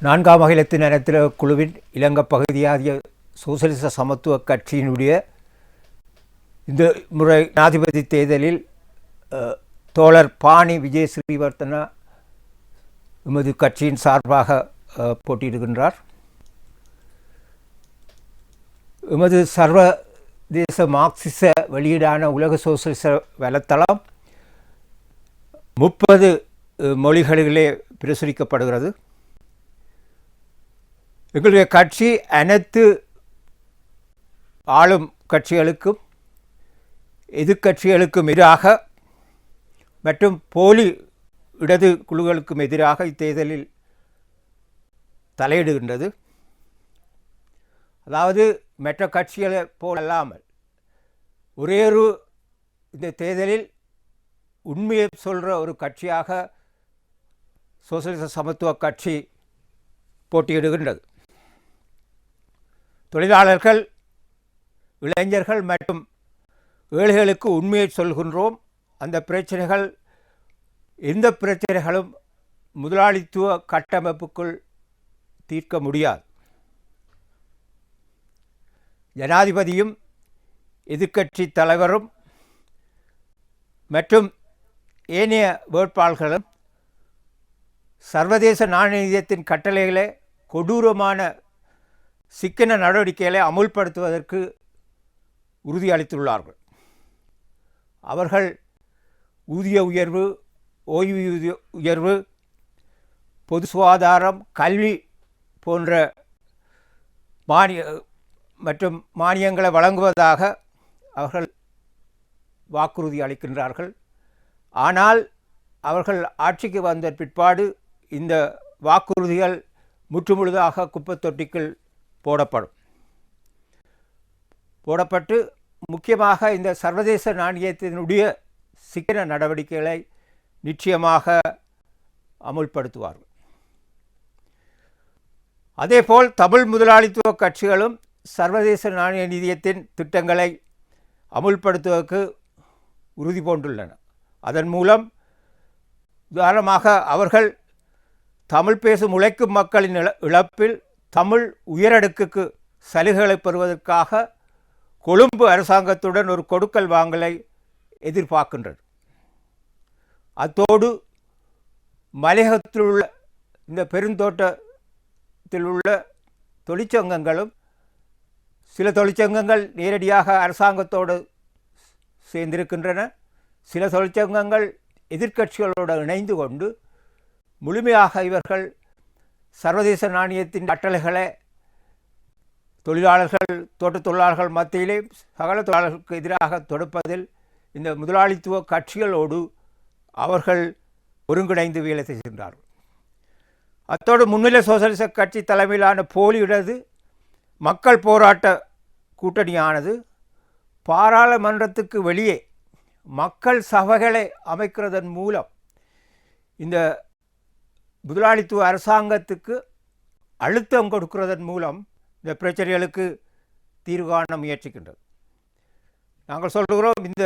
நான்காம் அகிலத்தின் அனைத்தில குழுவின் இலங்கை பகுதியாகிய சோசலிச சமத்துவ கட்சியினுடைய இந்த முறை ஜனாதிபதி தேர்தலில் தோழர் பாணி விஜய் ஸ்ரீவர்த்தனா எமது கட்சியின் சார்பாக போட்டியிடுகின்றார். எமது சர்வதேச மார்க்சிச வெளியீடான உலக சோசலிச வலைத்தளம் 30 மொழிகளிலே பிரசுரிக்கப்படுகிறது. எங்களுடைய கட்சி அனைத்து ஆளும் கட்சிகளுக்கும் எதிர்கட்சிகளுக்கும் எதிராக மற்றும் போலி இடது குழுக்களுக்கும் எதிராக இத்தேர்தலில் தலையிடுகின்றது. அதாவது மற்ற கட்சிகளை போலல்லாமல் ஒரே ஒரு இந்த தேர்தலில் உண்மையை சொல்கிற ஒரு கட்சியாக சோசலிச சமத்துவ கட்சி போட்டியிடுகின்றது. தொழிலாளர்கள், இளைஞர்கள் மற்றும் ஏழைகளுக்கு உண்மையை சொல்கின்றோம். அந்த பிரச்சனைகள் எந்த பிரச்சனைகளும் முதலாளித்துவ கட்டமைப்புக்குள் தீர்க்க முடியாது. ஜனாதிபதியும் எதிர்க்கட்சி தலைவரும் மற்றும் ஏனைய வேட்பாளர்களும் சர்வதேச நாணய நிதியத்தின் கட்டளைகளை கொடூரமான சிக்கன நடவடிக்கைகளை அமுல்படுத்துவதற்கு உறுதியளித்துள்ளார்கள். அவர்கள் ஊதிய உயர்வு, ஓய்வூதிய உயர்வு, பொது சுகாதாரம், கல்வி போன்ற மற்றும் மானியங்களை வழங்குவதாக அவர்கள் வாக்குறுதி அளிக்கின்றார்கள். ஆனால் அவர்கள் ஆட்சிக்கு வந்த பிற்பாடு இந்த வாக்குறுதிகள் முற்றுமுழுதாக குப்பைத்தொட்டிக்குள் போடப்பட்டு முக்கியமாக இந்த சர்வதேச நாணயத்தினுடைய சிக்கன நடவடிக்கைகளை நிச்சயமாக அமுல்படுத்துவார்கள். அதேபோல் தமிழ் முதலாளித்துவ கட்சிகளும் சர்வதேச நாணய நிதியத்தின் திட்டங்களை அமுல்படுத்துவதற்கு உறுதி பூண்டுள்ளன. அதன் மூலம் உதாரணமாக அவர்கள் தமிழ் பேசும் உழைக்கும் மக்களின் இழப்பில் தமிழ் உயரடுக்குக்கு சலுகைகளை பெறுவதற்காக கொழும்பு அரசாங்கத்துடன் ஒரு கொடுக்கல் வாங்கலை எதிர்பார்க்கின்றது. அத்தோடு மலையகத்தில் உள்ள இந்த பெருந்தோட்டத்தில் உள்ள தொழிற்சங்கங்களும், சில தொழிற்சங்கங்கள் நேரடியாக அரசாங்கத்தோடு சேர்ந்திருக்கின்றன, சில தொழிற்சங்கங்கள் எதிர்க்கட்சிகளோடு இணைந்து கொண்டு முழுமையாக இவர்கள் சர்வதேச நாணயத்தின் கட்டளைகளை தொழிலாளர்கள், தோட்ட தொழிலாளர்கள் மத்தியிலே சகல தொழிலாளர்களுக்கு எதிராக தொடுப்பதில் இந்த முதலாளித்துவ கட்சிகளோடு அவர்கள் ஒருங்கிணைந்து வேலை செய்கின்றார்கள். அத்தோடு முன்னிலை சோசலிச கட்சி தலைமையிலான போலி இடது மக்கள் போராட்ட கூட்டணியானது பாராளுமன்றத்துக்கு வெளியே மக்கள் சபைகளை அமைக்கிறதன் மூலம் இந்த முதலாளித்துவ அரசாங்கத்துக்கு அழுத்தம் கொடுக்கிறதன் மூலம் இந்த பிரச்சனைகளுக்கு தீர்வு காண முயற்சிக்கின்றது. நாங்கள் சொல்கிறோம், இந்த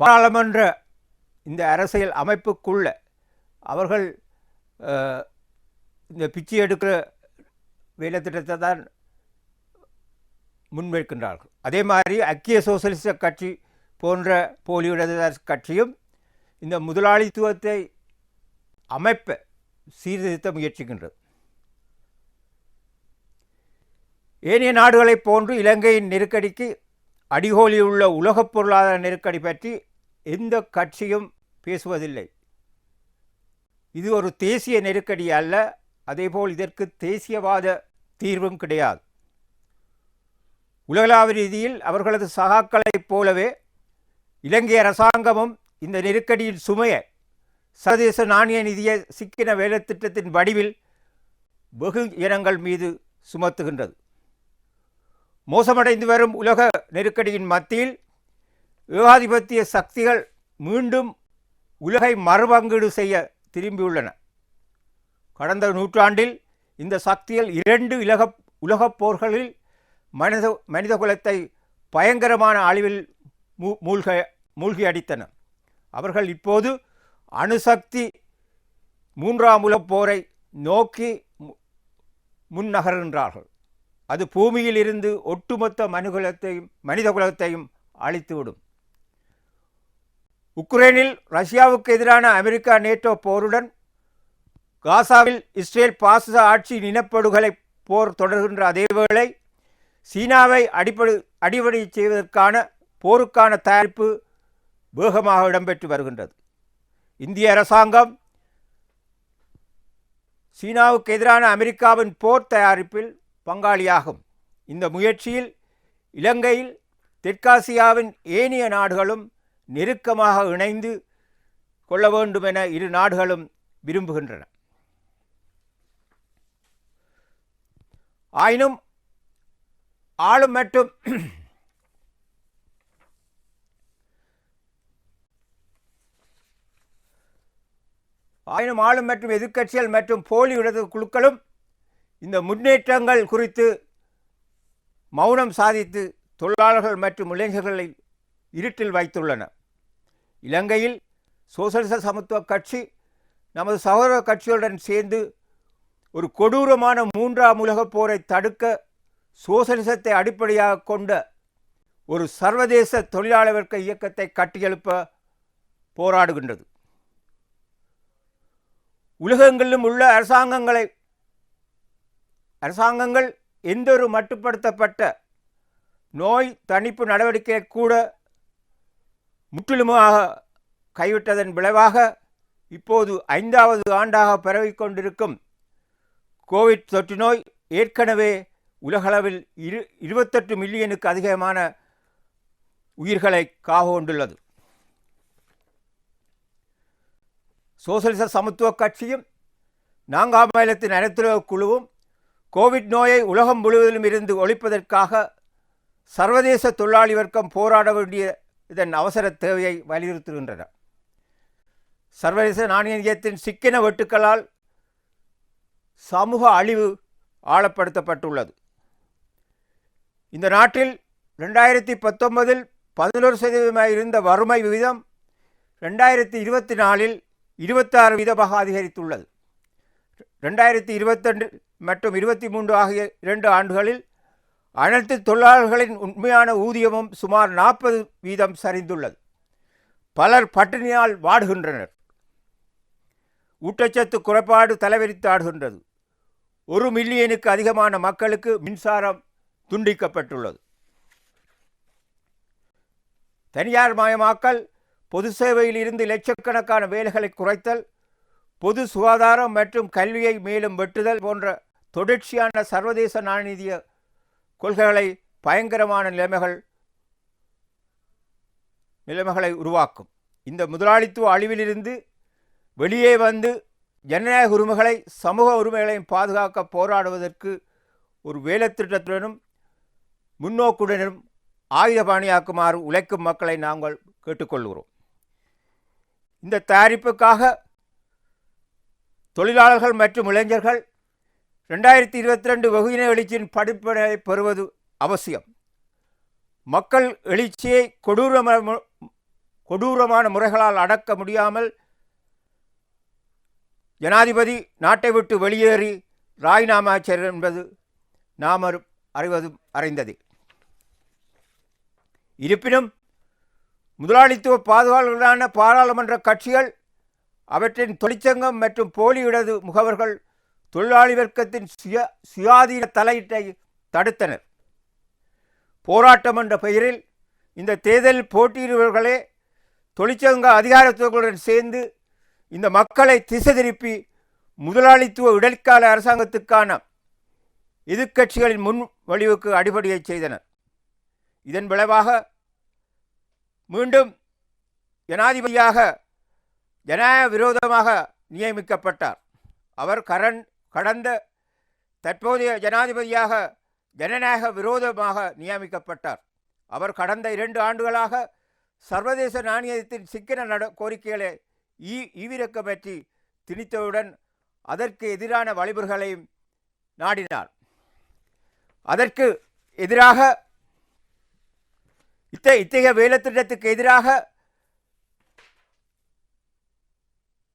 பாராளுமன்ற இந்த அரசியல் அமைப்புக்குள்ள அவர்கள் இந்த பிச்சை எடுக்கிற வேலை திட்டத்தை தான் முன்வைக்கின்றார்கள். அதே மாதிரி ஐக்கிய சோசலிச கட்சி போன்ற போலியுடைய கட்சியும் இந்த முதலாளித்துவத்தை அமைப்பை சீர்திருத்த முயற்சிக்கின்றது. ஏனைய நாடுகளைப் போன்று இலங்கையின் நெருக்கடிக்கு அடிகோலியுள்ள உலகப் பொருளாதார நெருக்கடி பற்றி எந்த கட்சியும் பேசுவதில்லை. இது ஒரு தேசிய நெருக்கடி அல்ல. அதேபோல் இதற்கு தேசியவாத தீர்வும் கிடையாது. உலகளாவிய ரீதியில் அவர்களது சகாக்களைப் போலவே இலங்கை அரசாங்கமும் இந்த நெருக்கடியின் சுமையை சர்வதேச நாணய நிதிய சிக்கன வேலை திட்டத்தின் வடிவில் வெகு இனங்கள் மீது சுமத்துகின்றது. மோசமடைந்து வரும் உலக நெருக்கடியின் மத்தியில் ஏகாதிபத்திய சக்திகள் மீண்டும் உலகை மறுபங்கீடு செய்ய திரும்பியுள்ளன. கடந்த நூற்றாண்டில் இந்த சக்திகள் 2 உலகப் போர்களில் மனித குலத்தை பயங்கரமான அழிவில் மூழ்கி அடித்தன. அவர்கள் இப்போது அணுசக்தி 3ஆம் உலகப் போரை நோக்கி முன்னகர்கின்றார்கள். அது பூமியில் இருந்து ஒட்டுமொத்த மனிதகுலத்தையும் அழித்துவிடும். உக்ரைனில் ரஷ்யாவுக்கு எதிரான அமெரிக்கா நேட்டோ போருடன் காசாவில் இஸ்ரேல் பாசிச ஆட்சி இனப்படுகொலை போர் தொடர்கின்ற அதேவேளை சீனாவை அடிப்படை செய்வதற்கான போருக்கான தயாரிப்பு வேகமாக இடம்பெற்று வருகின்றது. இந்திய அரசாங்கம் சீனாவுக்கு எதிரான அமெரிக்காவின் போர் தயாரிப்பில் பங்காளியாகும். இந்த முயற்சியில் இலங்கையில் தெற்காசியாவின் ஏனைய நாடுகளும் நெருக்கமாக இணைந்து கொள்ள வேண்டும் என இரு நாடுகளும் விரும்புகின்றன. ஆயினும் ஆளும் மற்றும் எதிர்க்கட்சிகள் மற்றும் போலி இடது குழுக்களும் இந்த முன்னேற்றங்கள் குறித்து மௌனம் சாதித்து தொழிலாளர்கள் மற்றும் இளைஞர்களை இருட்டில் வைத்துள்ளன. இலங்கையில் சோசலிச சமத்துவ கட்சி நமது சகோதர கட்சிகளுடன் சேர்ந்து ஒரு கொடூரமான மூன்றாம் உலகப் போரை தடுக்க சோசலிசத்தை அடிப்படையாக கொண்ட ஒரு சர்வதேச தொழிலாளர் வர்க்க இயக்கத்தை கட்டியெழுப்ப போராடுகின்றது. உலகெங்கிலும் உள்ள அரசாங்கங்கள் எந்தொரு மட்டுப்படுத்தப்பட்ட நோய் தணிப்பு நடவடிக்கையை கூட முற்றிலுமாக கைவிட்டதன் விளைவாக இப்போது 5வது ஆண்டாக பரவிக்கொண்டிருக்கும் கோவிட் தொற்று நோய் ஏற்கனவே உலகளவில் 28 மில்லியனுக்கு அதிகமான உயிர்களை காவுகொண்டுள்ளது. சோசலிச சமத்துவ கட்சியும் நான்காம் அனைத்துலக குழுவும் கோவிட் நோயை உலகம் முழுவதிலும் இருந்து ஒழிப்பதற்காக சர்வதேச தொழிலாளி வர்க்கம் போராட வேண்டிய இதன் அவசர தேவையை வலியுறுத்துகின்றன. சர்வதேச நாணய நிதியத்தின் சிக்கன வெட்டுக்களால் சமூக அழிவு ஆழப்படுத்தப்பட்டுள்ளது. இந்த நாட்டில் 2019 11% இருந்த வறுமை விகிதம் 2024 26% அதிகரித்துள்ளது. 2022 மற்றும் 23 ஆகிய 2 ஆண்டுகளில் அனைத்து தொழிலாளர்களின் உண்மையான ஊதியமும் சுமார் 40% சரிந்துள்ளது. பலர் பட்டினியால் வாடுகின்றனர். ஊட்டச்சத்து குறைபாடு தலைவிரித்தாடுகின்றது. 1 மில்லியனுக்கு அதிகமான மக்களுக்கு மின்சாரம் துண்டிக்கப்பட்டுள்ளது. தனியார் மயமாக்கல், பொது சேவையில் இருந்து லட்சக்கணக்கான வேலைகளை குறைத்தல், பொது சுகாதாரம் மற்றும் கல்வியை மேலும் வெட்டுதல் போன்ற தொடர்ச்சியான சர்வதேச நாணய கொள்கைகளை பயங்கரமான நிலைமைகளை உருவாக்கும். இந்த முதலாளித்துவ அழிவிலிருந்து வெளியே வந்து ஜனநாயக உரிமைகளை சமூக உரிமைகளையும் பாதுகாக்க போராடுவதற்கு ஒரு வேலைத்திட்டத்துடனும் முன்னோக்குடனும் ஆயுதபாணியாக்குமாறு உழைக்கும் மக்களை நாங்கள் கேட்டுக்கொள்கிறோம். இந்த தயாரிப்புக்காக தொழிலாளர்கள் மற்றும் இளைஞர்கள் 2022 வெகுஜன எழுச்சியின் படிப்பனை பெறுவது அவசியம். மக்கள் எழுச்சியை கொடூரமான முறைகளால் அடக்க முடியாமல் ஜனாதிபதி நாட்டை விட்டு வெளியேறி ராஜினாமா செய்தார் என்பது நாம் அறிந்தது. இருப்பினும் முதலாளித்துவ பாதுகாவலர்களான பாராளுமன்ற கட்சிகள் அவற்றின் தொழிற்சங்கம் மற்றும் போலி இடது முகவர்கள் தொழிலாளி வர்க்கத்தின் சுயாதீன தலையீட்டை தடுத்தனர். போராட்டம் என்ற பெயரில் இந்த தேர்தலில் போட்டியிடுபவர்களே தொழிற்சங்க அதிகாரத்துவங்களுடன் சேர்ந்து இந்த மக்களை திசை திருப்பி முதலாளித்துவ இடைக்கால அரசாங்கத்துக்கான எதிர்க்கட்சிகளின் முன்வழிவுக்கு அடிபடியை செய்தனர். இதன் விளைவாக மீண்டும் ஜனாதிபதியாக ஜனநாயக விரோதமாக நியமிக்கப்பட்டார். அவர் கடந்த தற்போதைய ஜனாதிபதியாக ஜனநாயக விரோதமாக நியமிக்கப்பட்டார். அவர் கடந்த 2 ஆண்டுகளாக சர்வதேச நாணயத்தின் சிக்கன கோரிக்கைகளை ஈவிரக்க பற்றி திணித்தவுடன் அதற்கு எதிரான வழிமுறைகளையும் நாடினார். அதற்கு எதிராக இத்தகைய வேலைத்திட்டத்துக்கு எதிராக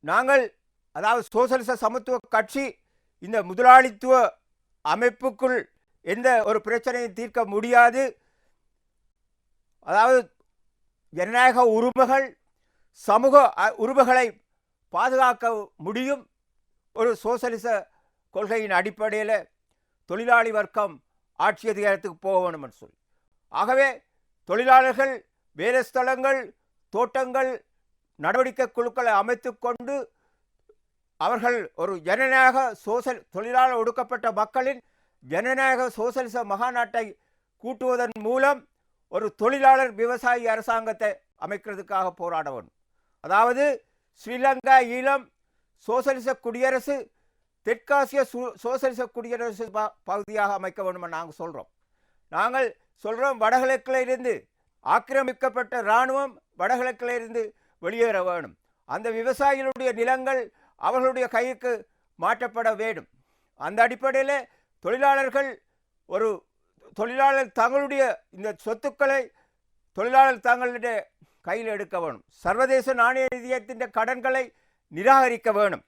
நாங்கள், அதாவது சோசலிச சமத்துவ கட்சி இந்த முதலாளித்துவ அமைப்புக்குள் எந்த ஒரு பிரச்சனையும் தீர்க்க முடியாது. அதாவது ஜனநாயக உரிமைகள் சமூக உரிமைகளை பாதுகாக்க முடியும் ஒரு சோசலிச கொள்கையின் அடிப்படையில் தொழிலாளி வர்க்கம் ஆட்சி அதிகாரத்துக்கு போக வேண்டும் என்று சொல்லி. ஆகவே தொழிலாளர்கள் வேலை ஸ்தலங்கள், தோட்டங்கள், நடவடிக்கை குழுக்களை அமைத்து கொண்டு அவர்கள் ஒரு ஜனநாயக தொழிலாளர் ஒடுக்கப்பட்ட மக்களின் ஜனநாயக சோசலிச மகாநாட்டை கூட்டுவதன் மூலம் ஒரு தொழிலாளர் விவசாயி அரசாங்கத்தை அமைக்கிறதுக்காக போராட வேண்டும். அதாவது ஸ்ரீலங்கா ஈழம் சோசலிச குடியரசு தெற்காசிய சோசலிச குடியரசு பகுதியாக அமைக்க வேண்டும் நாங்கள் சொல்கிறோம். வடகிழக்கில் இருந்து ஆக்கிரமிக்கப்பட்ட இராணுவம் வடகிழக்கில் இருந்து வெளியேற வேணும். அந்த விவசாயிகளுடைய நிலங்கள் அவர்களுடைய கைக்கு மாற்றப்பட வேண்டும். அந்த அடிப்படையில் தொழிலாளர் தங்களுடைய இந்த சொத்துக்களை தொழிலாளர் தங்களுடைய கையில் எடுக்க வேணும். சர்வதேச நாணய நிதியத்தின் கடன்களை நிராகரிக்க வேணும்.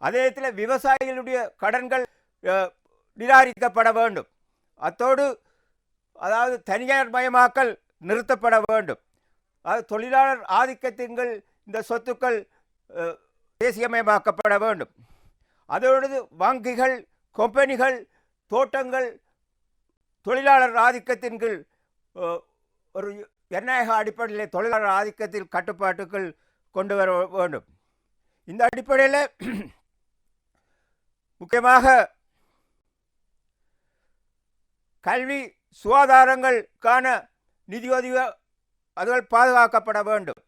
அதே நேரத்தில் விவசாயிகளுடைய கடன்கள் நிராகரிக்கப்பட வேண்டும். அத்தோடு அதாவது தனியார் மயமாக்கல் நிறுத்தப்பட வேண்டும். அது தொழிலாளர் ஆதிக்கத்தின் இந்த சொத்துக்கள் தேசியமயமாக்கப்பட வேண்டும். அதோடு வங்கிகள், கம்பெனிகள், தோட்டங்கள் தொழிலாளர் ஆதிக்கத்தின் கீழ் ஒரு ஜனநாயக அடிப்படையில் தொழிலாளர் ஆதிக்கத்தில் கட்டுப்பாட்டுக்குள் கொண்டு வர வேண்டும். இந்த அடிப்படையில் முக்கியமாக கல்வி சுகாதாரங்களுக்கான நிதியுதவி அதுகள் பாதுகாக்கப்பட வேண்டும்.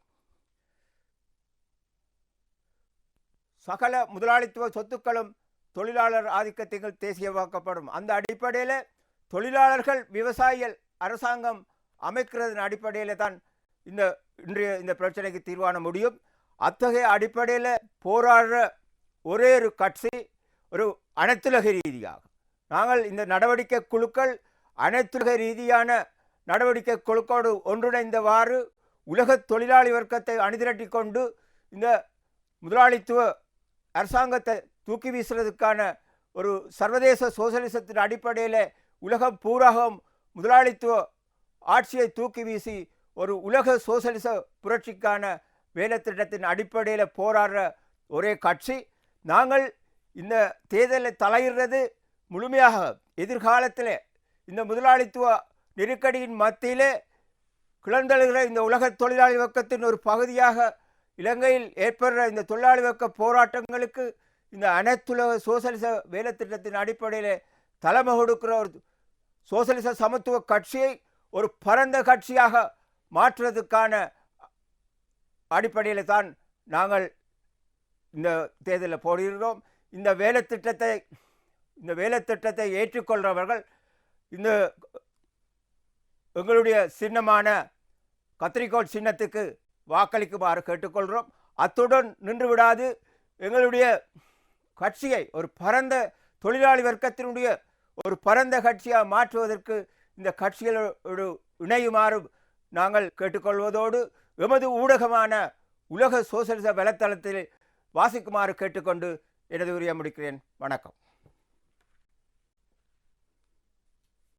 சகல முதலாளித்துவ சொத்துக்களும் தொழிலாளர் ஆதிக்கத்தில் தேசியமாக்கப்படும். அந்த அடிப்படையில் தொழிலாளர்கள் விவசாயிகள் அரசாங்கம் அமைக்கிறதன் அடிப்படையில் தான் இன்றைய இந்த பிரச்சனைக்கு தீர்வான முடியும். அத்தகைய அடிப்படையில் போராடுற ஒரே ஒரு கட்சி ஒரு அனைத்துலக ரீதியாக நாங்கள் இந்த நடவடிக்கை குழுக்கள் அனைத்துலக ரீதியான நடவடிக்கை குழுக்களோடு ஒன்றிணைந்தவாறு உலக தொழிலாளி வர்க்கத்தை அணிதிரட்டி கொண்டு இந்த முதலாளித்துவ அரசாங்கத்தை தூக்கி வீசுறதுக்கான ஒரு சர்வதேச சோசலிசத்தின் அடிப்படையில் உலகம் பூராகம் முதலாளித்துவ ஆட்சியை தூக்கி வீசி ஒரு உலக சோசலிச புரட்சிக்கான வேலை திட்டத்தின் அடிப்படையில் போராடுற ஒரே கட்சி. நாங்கள் இந்த தேர்தலில் தலையிடுறது முழுமையாக எதிர்காலத்தில் இந்த முதலாளித்துவ நெருக்கடியின் மத்தியிலே கிளர்ந்தெழுகிற இந்த உலக தொழிலாளி வர்க்கத்தின் ஒரு பகுதியாக இலங்கையில் ஏற்படுற இந்த தொழிலாளி வர்க்க போராட்டங்களுக்கு இந்த அனைத்துலக சோசலிச வேலை திட்டத்தின் அடிப்படையில் தலைமை கொடுக்கிற ஒரு சோசலிச சமத்துவ கட்சியை ஒரு பரந்த கட்சியாக மாற்றுவதற்கான அடிப்படையில் தான் நாங்கள் இந்த தேர்தலில் போடுகிறோம். இந்த வேலை திட்டத்தை ஏற்றுக்கொள்கிறவர்கள் இந்த எங்களுடைய சின்னமான கத்திரிக்கோள் சின்னத்துக்கு வாக்களிக்குமாறு கேட்டுக்கொள்கிறோம். அத்துடன் நின்று விடாது எங்களுடைய கட்சியை ஒரு பரந்த தொழிலாளி வர்க்கத்தினுடைய ஒரு பரந்த கட்சியாக மாற்றுவதற்கு இந்த கட்சிகளோடு இணையுமாறு நாங்கள் கேட்டுக்கொள்வதோடு எமது ஊடகமான உலக சோசலிச வலைத்தளத்தில் வாசிக்குமாறு கேட்டுக்கொண்டு எனது உரையை முடிக்கிறேன். வணக்கம்.